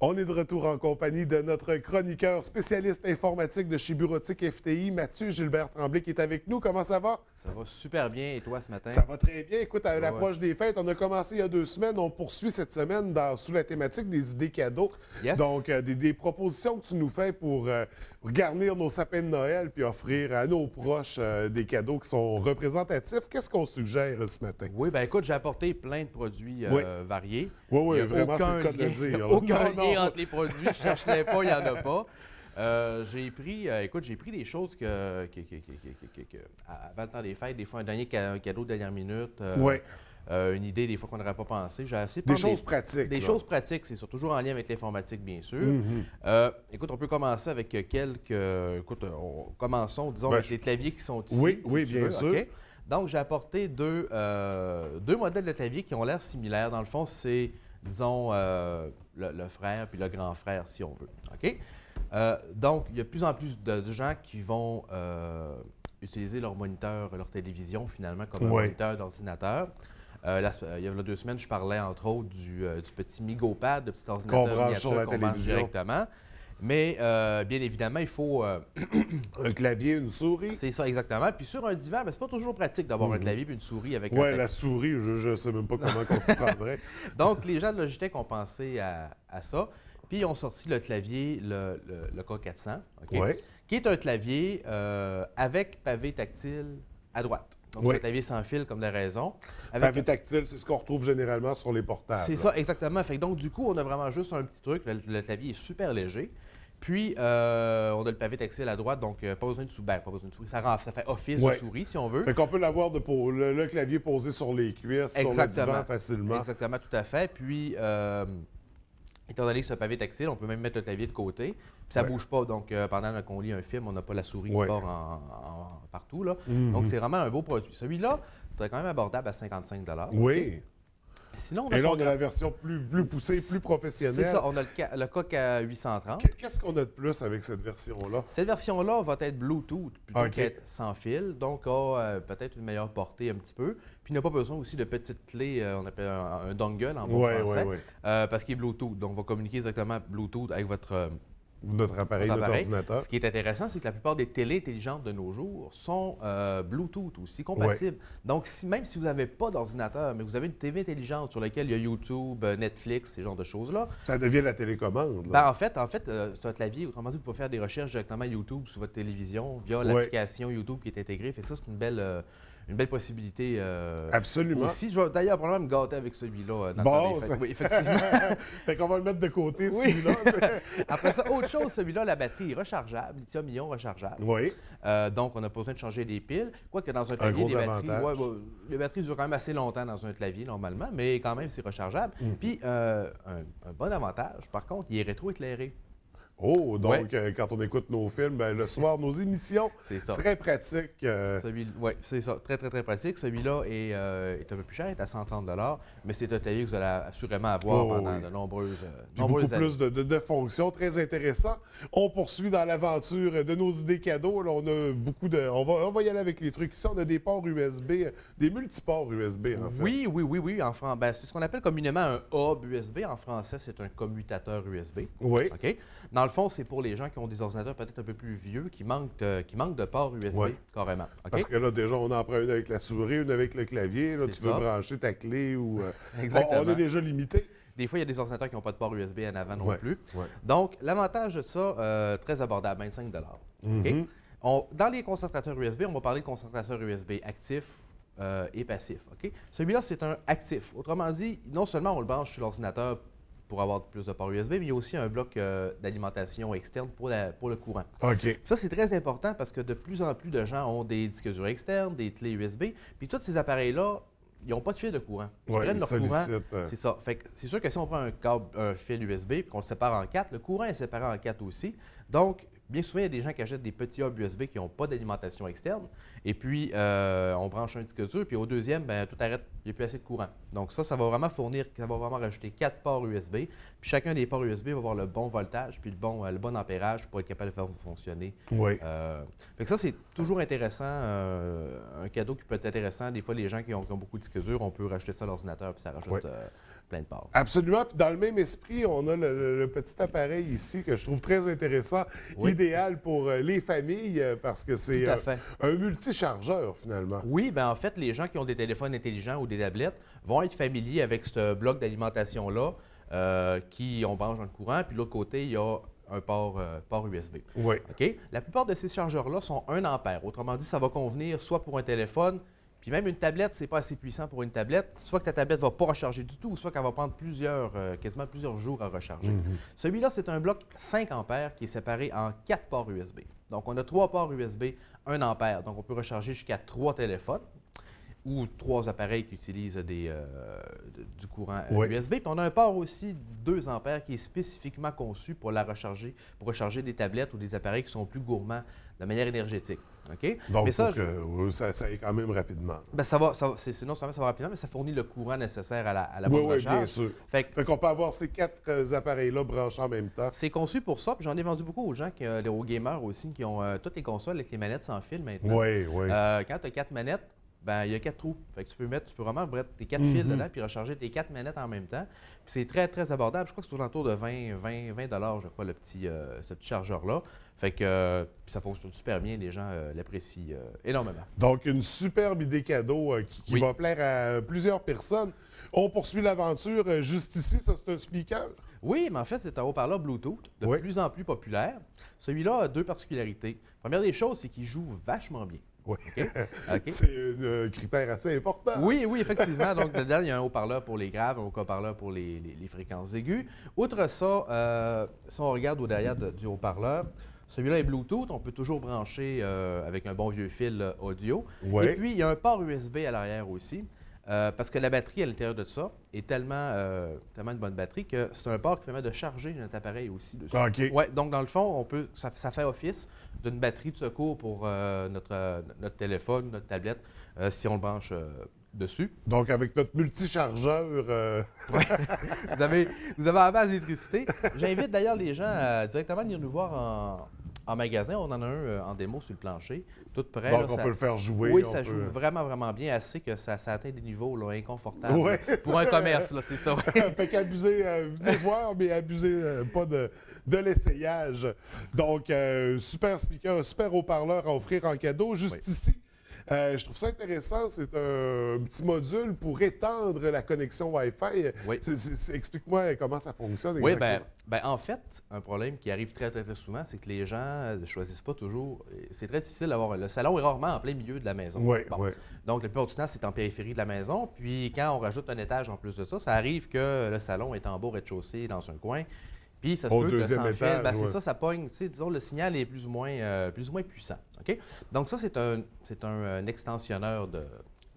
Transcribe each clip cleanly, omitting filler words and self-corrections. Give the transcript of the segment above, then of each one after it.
On est de retour en compagnie de notre chroniqueur spécialiste informatique de chez Bureautique FTI, Mathieu Gilbert Tremblay, qui est avec nous. Comment ça va? Ça va super bien. Et toi, ce matin? Ça va très bien. Écoute, à Ouais. l'approche des fêtes, on a commencé il y a 2 semaines. On poursuit cette semaine sous la thématique des idées cadeaux. Yes. Donc, des propositions que tu nous fais pour garnir nos sapins de Noël puis offrir à nos proches des cadeaux qui sont représentatifs. Qu'est-ce qu'on suggère ce matin? Oui, bien écoute, j'ai apporté plein de produits Oui. variés. Oui, Il y a vraiment, c'est aucun le cas de le lien- dire. il y a là. aucun Non, lien non. entre les produits. Je cherchais pas, il n'y en a pas. J'ai pris des choses avant le temps des fêtes, des fois un cadeau de dernière minute, Oui. une idée des fois qu'on n'aurait pas pensé. J'ai essayé de Des prendre choses pratiques. Des là. choses pratiques, c'est ça, toujours en lien avec l'informatique, bien sûr. Mhm. Écoute, on peut commencer avec quelques... Écoute, commençons, disons, Ben, avec les claviers qui sont ici. Oui, si oui, tu bien veux, sûr. OK? Donc, j'ai apporté deux modèles de claviers qui ont l'air similaires. Dans le fond, c'est, disons, le frère puis le grand frère, si on veut. OK? Donc, il y a de plus en plus de gens qui vont utiliser leur moniteur, leur télévision, finalement, comme un Oui. moniteur d'ordinateur. Il y a 2 semaines, je parlais, entre autres, du petit MigoPad, le petit ordinateur Qu'on branche sur la miniature qu'on branche télévision. directement. Mais, bien évidemment, il faut... Un clavier, une souris. c'est ça, exactement. Puis sur un divan, ben, c'est pas toujours pratique d'avoir un clavier et une souris avec un Oui, teclado. la souris, je ne sais même pas comment on s'y prendrait. Donc, les gens de Logitech ont pensé à ça. Puis, ils ont sorti le clavier, le K400, OK? Oui. Qui est un clavier avec pavé tactile à droite. Donc, Oui. c'est un clavier sans fil, comme de raison. Pavé tactile, c'est ce qu'on retrouve généralement sur les portables. C'est ça, exactement. Fait que donc, du coup, on a vraiment juste un petit truc. Le clavier est super léger. Puis, on a le pavé tactile à droite, donc pas besoin de souris. Pas besoin de souris. Ça fait office Ouais. de souris, si on veut. Fait qu'on peut l'avoir le clavier posé sur les cuisses, sur le divan facilement. Exactement, tout à fait. Puis, étant donné que c'est un pavé tactile, on peut même mettre le clavier de côté. Puis ça ne Ouais. bouge pas. Donc, pendant qu'on lit un film, on n'a pas la souris Ouais. qui part partout. Là. Donc, c'est vraiment un beau produit. Celui-là, c'est quand même abordable à 55 $. Oui. Sinon, on a Et là, son on a la version plus poussée, plus professionnelle. C'est ça, on a le Coq à 830. Qu'est-ce qu'on a de plus avec cette version-là? Cette version-là va être Bluetooth plutôt OK. qu'être sans fil, donc a peut-être une meilleure portée un petit peu. Puis n'a pas besoin aussi de petites clés, on appelle un dongle en bon Oui, français, oui, oui. parce qu'il est Bluetooth. Donc, on va communiquer directement Bluetooth avec votre Notre appareil, notre ordinateur. Ce qui est intéressant, c'est que la plupart des télés intelligentes de nos jours sont Bluetooth aussi, compatibles. Donc, même si vous n'avez pas d'ordinateur, mais vous avez une TV intelligente sur laquelle il y a YouTube, Netflix, ces genres de choses-là, Ça devient la télécommande. ben, Là. en fait, c'est un clavier. Autrement dit, vous pouvez faire des recherches directement YouTube sur votre télévision via Ouais. l'application YouTube qui est intégrée. Fait que ça, c'est une belle possibilité. Absolument. Aussi, je vais d'ailleurs probablement me gâter avec celui-là dans le temps Bon, des fêtes. ça... Oui, effectivement. fait qu'on va le mettre de côté, Oui. celui-là. Après ça, autre chose, celui-là, la batterie est rechargeable, lithium-ion rechargeable. Oui. Donc, on n'a pas besoin de changer les piles. Quoique dans un Un clavier, gros les batteries, avantage. les batteries durent quand même assez longtemps dans un clavier, normalement, mais quand même, c'est rechargeable. Puis, un bon avantage, par contre, il est rétroéclairé. Oh, donc, Ouais. quand on écoute nos films, ben, le soir, nos émissions, C'est ça. très pratique. Oui, c'est ça. Très, très, très pratique. Celui-là est un peu plus cher, il est à 130 $, mais c'est un clavier que vous allez assurément avoir Oh, pendant oui. de nombreuses Puis beaucoup années. plus de fonctions, très intéressant. On poursuit dans l'aventure de nos idées cadeaux. Là, on a beaucoup de. On va y aller avec les trucs ici. On a des ports USB, des multiports USB, en fait. Oui. Ben, c'est ce qu'on appelle communément un hub USB. En français, c'est un commutateur USB. Oui. OK? Dans le fond, c'est pour les gens qui ont des ordinateurs peut-être un peu plus vieux, qui manquent de ports USB, Ouais. carrément. OK? Parce que là, déjà, on en prend une avec la souris, une avec le clavier. Là, C'est tu veux ça. brancher ta clé ou. Exactement. On est déjà limité. Des fois, il y a des ordinateurs qui n'ont pas de port USB en avant non Ouais, plus. ouais. Donc, l'avantage de ça, très abordable, 25 $. Mhm. OK? Dans les concentrateurs USB, on va parler de concentrateurs USB actifs et passifs. OK? Celui-là, c'est un actif. Autrement dit, non seulement on le branche sur l'ordinateur pour avoir plus de ports USB, mais il y a aussi un bloc d'alimentation externe pour le courant. OK. Ça, c'est très important parce que de plus en plus de gens ont des disques durs externes, des clés USB, puis tous ces appareils-là, ils n'ont pas de fil de courant. Ils Ouais, prennent ils leur courant. sollicitent, C'est ça. Fait que c'est sûr que si on prend un fil USB et qu'on le sépare en 4, le courant est séparé en 4 aussi. Donc, bien souvent, il y a des gens qui achètent des petits hubs USB qui n'ont pas d'alimentation externe. Et puis, on branche un disque dur, puis au deuxième, ben, tout arrête. Il n'y a plus assez de courant. Donc ça va vraiment rajouter 4 ports USB. Puis chacun des ports USB va avoir le bon voltage, puis le bon ampérage pour être capable de faire fonctionner. Oui. Fait que ça, c'est toujours intéressant. Un cadeau qui peut être intéressant. Des fois, les gens qui ont beaucoup de disques durs, on peut rajouter ça à l'ordinateur, puis ça rajoute... Ouais. plein de ports. Absolument. Puis dans le même esprit, on a le petit appareil ici que je trouve très intéressant, idéal pour les familles parce que c'est Tout à fait. un multichargeur finalement. Oui, bien en fait, les gens qui ont des téléphones intelligents ou des tablettes vont être familiers avec ce bloc d'alimentation-là qui on branche dans le courant. Puis de l'autre côté, il y a un port USB. Oui. OK? La plupart de ces chargeurs-là sont 1 ampère. Autrement dit, ça va convenir soit pour un téléphone, puis même une tablette, c'est pas assez puissant pour une tablette, soit que ta tablette ne va pas recharger du tout, ou soit qu'elle va prendre quasiment plusieurs jours à recharger. Celui-là, c'est un bloc 5 ampères qui est séparé en 4 ports USB. Donc, on a 3 ports USB, 1 ampère. Donc, on peut recharger jusqu'à 3 téléphones ou 3 appareils qui utilisent du courant USB. Puis on a un port aussi 2 ampères qui est spécifiquement conçu pour recharger des tablettes ou des appareils qui sont plus gourmands de manière énergétique. OK? Donc, mais ça ça aille quand même rapidement. Ben non seulement ça va rapidement, mais ça fournit le courant nécessaire à la bonne Oui, recharge. bien sûr. Fait qu'on peut avoir ces 4 appareils-là branchés en même temps. c'est conçu pour ça, puis j'en ai vendu beaucoup aux gens, aux gamers aussi, qui ont toutes les consoles avec les manettes sans fil maintenant. Oui. Quand tu as 4 manettes, ben, il y a 4 trous. Fait que tu peux vraiment mettre tes 4 fils dedans puis recharger tes 4 manettes en même temps. Puis c'est très, très abordable. Je crois que c'est aux alentours de 20 $, je crois, ce petit chargeur-là. Fait que puis ça fonctionne super bien. Les gens l'apprécient énormément. Donc, une superbe idée cadeau qui va plaire à plusieurs personnes. On poursuit l'aventure juste ici. Ça, c'est un speaker. Oui, mais en fait, c'est un haut-parleur Bluetooth de plus en plus populaire. Celui-là a 2 particularités. Première des choses, c'est qu'il joue vachement bien. Oui. OK. C'est un critère assez important. Oui, effectivement. Donc, dedans, il y a un haut-parleur pour les graves, un haut-parleur pour les fréquences aiguës. Outre ça, si on regarde au derrière du haut-parleur, celui-là est Bluetooth. On peut toujours brancher avec un bon vieux fil audio. Oui. Et puis, il y a un port USB à l'arrière aussi. Parce que la batterie à l'intérieur de ça est tellement une bonne batterie que c'est un port qui permet de charger notre appareil aussi dessus. OK. Ouais, donc, dans le fond, ça fait office d'une batterie de secours pour notre téléphone, notre tablette, si on le branche dessus. Donc, avec notre multichargeur... Ouais. Vous avez la base d'électricité. J'invite d'ailleurs les gens à directement venir nous voir en magasin. On en a un en démo sur le plancher, tout prêt. Donc, là, on peut le faire jouer. Oui, ça joue vraiment, vraiment bien, assez que ça atteint des niveaux là, inconfortables Ouais, pour un commerce, là, c'est ça. Fait qu'abusez, venez voir, mais abusez pas de l'essayage. Donc, super speaker, un super haut-parleur à offrir en cadeau. Juste ici, je trouve ça intéressant. C'est un petit module pour étendre la connexion Wi-Fi. Oui. Explique-moi comment ça fonctionne Oui, exactement. en fait, un problème qui arrive très, très, très souvent, c'est que les gens ne choisissent pas toujours. C'est très difficile d'avoir. Le salon est rarement en plein milieu de la maison. Oui. Donc, la plupart du temps, c'est en périphérie de la maison. Puis, quand on rajoute un étage en plus de ça, ça arrive que le salon est en bas au rez-de-chaussée, dans un coin. Puis, ça se peut que le sans-fil, c'est ça pogne. Disons, le signal est plus ou moins puissant. OK? Donc, ça, c'est un extensionneur de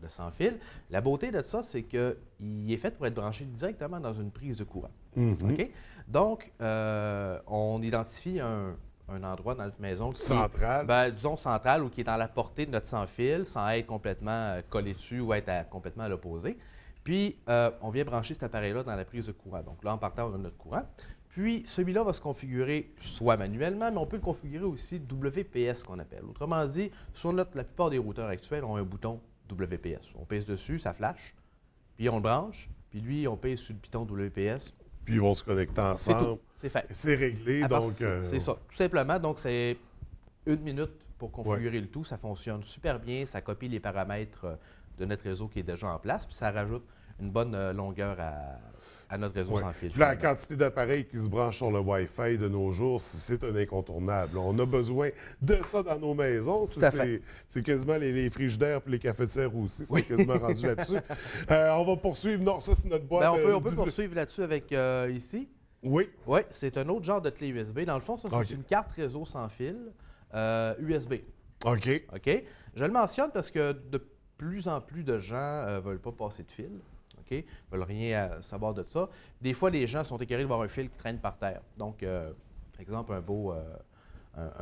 sans-fil. La beauté de ça, c'est qu'il est fait pour être branché directement dans une prise de courant. OK? Donc, on identifie un endroit dans notre maison qui central. Disons central ou qui est à la portée de notre sans-fil sans être complètement collé dessus ou être complètement à l'opposé. Puis, on vient brancher cet appareil-là dans la prise de courant. Donc là, en partant, on a notre courant. Puis, celui-là va se configurer soit manuellement, mais on peut le configurer aussi WPS, qu'on appelle. Autrement dit, sur la plupart des routeurs actuels ont un bouton WPS. On pèse dessus, ça flash, puis on le branche, puis lui, on pèse sur le piton WPS. Puis ils vont se connecter ensemble. C'est tout, c'est fait. C'est réglé, donc... C'est ça, tout simplement. Donc, c'est 1 minute pour configurer le tout. Ça fonctionne super bien, ça copie les paramètres de notre réseau qui est déjà en place, puis ça rajoute une bonne longueur à notre réseau sans fil. La quantité d'appareils qui se branchent sur le Wi-Fi de nos jours, c'est un incontournable. On a besoin de ça dans nos maisons. C'est quasiment les frigidaires et les cafetières aussi. C'est quasiment rendu là-dessus. On va poursuivre. Non, ça, c'est notre boîte. On peut poursuivre là-dessus avec ici. Oui. Oui, c'est un autre genre de clé USB. Dans le fond, ça, c'est une carte réseau sans fil USB. OK. Je le mentionne parce que de plus en plus de gens ne veulent pas passer de fil. OK? Ils ne veulent rien savoir de ça. Des fois, les gens sont écœurés de voir un fil qui traîne par terre. Donc, par exemple, un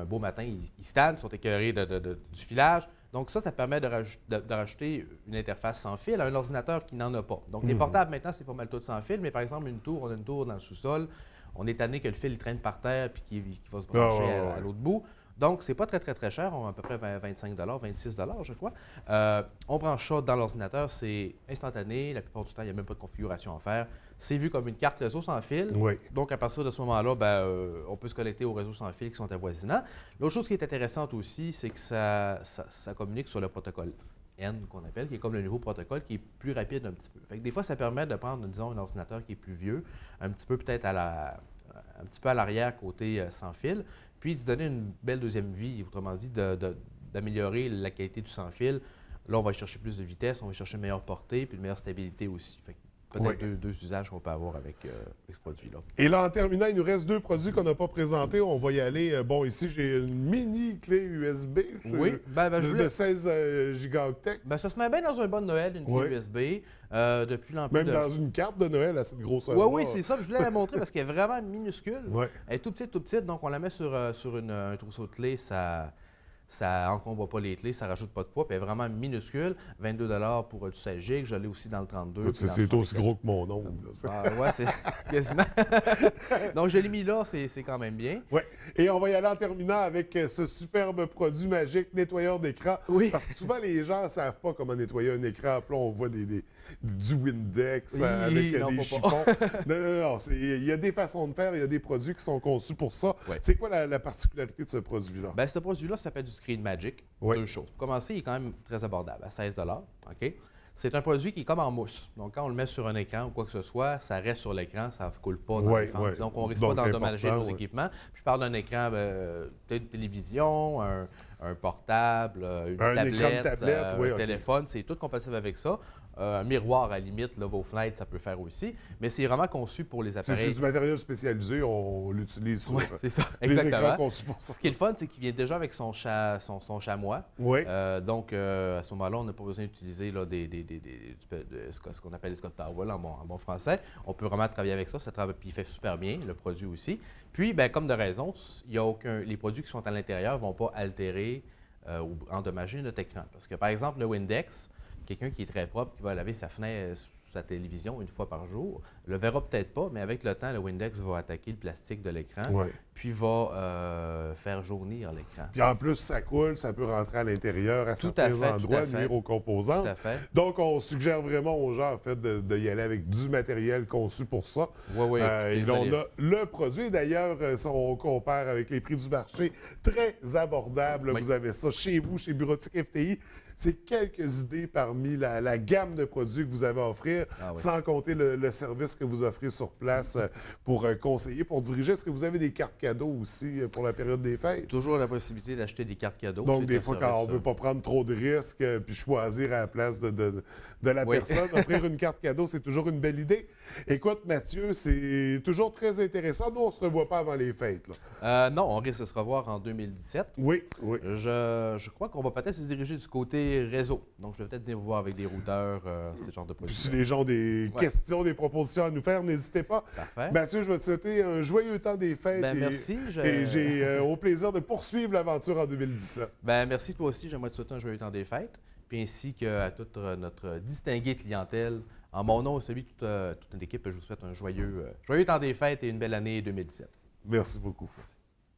beau matin, ils se tannent, sont écœurés du filage. Donc, ça permet de rajouter une interface sans fil à un ordinateur qui n'en a pas. Donc, les portables, maintenant, c'est pas mal tout sans fil, mais par exemple, on a une tour dans le sous-sol. On est tanné que le fil traîne par terre puis qu'il va se brancher à l'autre bout. Donc, c'est pas très, très, très cher. On a à peu près 25 26 je crois. On branche ça dans l'ordinateur. C'est instantané. La plupart du temps, il n'y a même pas de configuration à faire. C'est vu comme une carte réseau sans fil. Oui. Donc, à partir de ce moment-là, on peut se connecter aux réseaux sans fil qui sont avoisinants. L'autre chose qui est intéressante aussi, c'est que ça communique sur le protocole N qu'on appelle, qui est comme le nouveau protocole, qui est plus rapide un petit peu. Fait que des fois, ça permet de prendre, disons, un ordinateur qui est plus vieux, un petit peu peut-être un petit peu à l'arrière côté sans fil, puis de donner une belle deuxième vie, autrement dit, d'améliorer la qualité du sans fil. Là, on va chercher plus de vitesse, on va chercher une meilleure portée, puis une meilleure stabilité aussi. Fait que peut-être deux usages qu'on peut avoir avec ce produit-là. Et là, en terminant, il nous reste 2 produits qu'on n'a pas présentés. On va y aller. Bon, ici, j'ai une mini clé USB Oui, de 16 gigaoctets. Ça se met bien dans un bon Noël, une clé USB. Depuis l'an Même dans une carte de Noël à cette grosseur. Oui, c'est ça. Je voulais la montrer parce qu'elle est vraiment minuscule. Ouais. Elle est tout petite, tout petite. Donc, on la met sur un trousseau de clés. Ça encombre pas les clés, ça rajoute pas de poids, puis elle est vraiment minuscule. 22 pour du 16 GB. Je l'ai aussi dans le 32. C'est aussi gros que mon ongle. Oui, c'est quasiment. Donc, je l'ai mis là, c'est quand même bien. Oui. Et on va y aller en terminant avec ce superbe produit magique, nettoyeur d'écran. Oui. Parce que souvent, les gens ne savent pas comment nettoyer un écran. Puis là, on voit du Windex avec des chiffons. Non. Il y a des façons de faire, il y a des produits qui sont conçus pour ça. Ouais. C'est quoi la particularité de ce produit-là? Ce produit-là, ça s'appelle du Screen Magic. Oui. 2 choses. Pour commencer, il est quand même très abordable, à 16 OK? C'est un produit qui est comme en mousse. Donc, quand on le met sur un écran ou quoi que ce soit, ça reste sur l'écran, ça ne coule pas dans les fentes. Donc, on ne risque pas d'endommager nos équipements. Puis, je parle d'un écran, peut-être une télévision, un portable, une tablette, un téléphone. C'est tout compatible avec ça. Un miroir, à la limite, là, vos fenêtres, ça peut faire aussi. Mais c'est vraiment conçu pour les appareils. C'est du matériel spécialisé, on l'utilise sur c'est ça, les exactement. écrans conçus pour ça. Ce qui est le fun, c'est qu'il vient déjà avec son chamois. Oui. Donc, à ce moment-là, on n'a pas besoin d'utiliser là, ce qu'on appelle les Scott Towel en bon français. On peut vraiment travailler avec ça. Puis il fait super bien, le produit aussi. Puis, comme de raison, les produits qui sont à l'intérieur ne vont pas altérer ou endommager notre écran. Parce que, par exemple, le Windex, quelqu'un qui est très propre, qui va laver sa fenêtre, sa télévision une fois par jour, le verra peut-être pas, mais avec le temps, le Windex va attaquer le plastique de l'écran, puis va faire jaunir l'écran. Puis en plus, ça coule, ça peut rentrer à l'intérieur à certains endroits, nuire aux composants. Tout à fait. Donc, on suggère vraiment aux gens, en fait, de y aller avec du matériel conçu pour ça. Oui. Et là, on a le produit. D'ailleurs, si on compare avec les prix du marché, très abordable. Oui. Vous avez ça chez vous, chez Bureautique FTI. C'est quelques idées parmi la gamme de produits que vous avez à offrir, sans compter le service que vous offrez sur place pour conseiller, pour diriger. Est-ce que vous avez des cartes cadeaux aussi pour la période des fêtes? Toujours la possibilité d'acheter des cartes cadeaux. Donc, des fois, quand on ne veut pas prendre trop de risques puis choisir à la place de la personne, offrir une carte cadeau, c'est toujours une belle idée. Écoute, Mathieu, c'est toujours très intéressant. Nous, on ne se revoit pas avant les fêtes. Non, on risque de se revoir en 2017. Oui. Je crois qu'on va peut-être se diriger du côté réseau. Donc, je vais peut-être venir vous voir avec des routeurs, ce genre de produits. Puis si les gens ont des questions, des propositions à nous faire, n'hésitez pas. Parfait. Mathieu, je vais te souhaiter un joyeux temps des fêtes. Merci. Et j'ai au plaisir de poursuivre l'aventure en 2017. Merci toi aussi. J'aimerais te souhaiter un joyeux temps des fêtes. Puis ainsi qu'à toute notre distinguée clientèle. En mon nom et celui de toute l'équipe, je vous souhaite un joyeux temps des fêtes et une belle année 2017. Merci beaucoup. Merci.